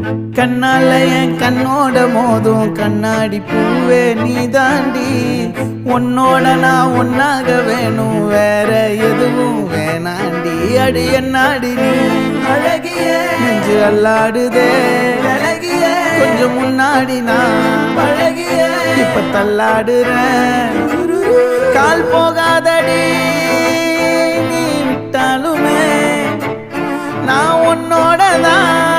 கண்ணால என் கண்ணோட மோதும் கண்ணாடி பூவே நீ தாண்டி உன்னோட நான் ஒன்னாக வேணும் வேற எதுவும் வேணாண்டி அடி என்னாடி நீ அழகிய நெஞ்சு அல்லாடுதே அழகிய கொஞ்சம் முன்னாடி நான் அழகிய இப்ப தள்ளாடுறேன் கால் போகாதடி நீ விட்டாலுமே நான் உன்னோட தான்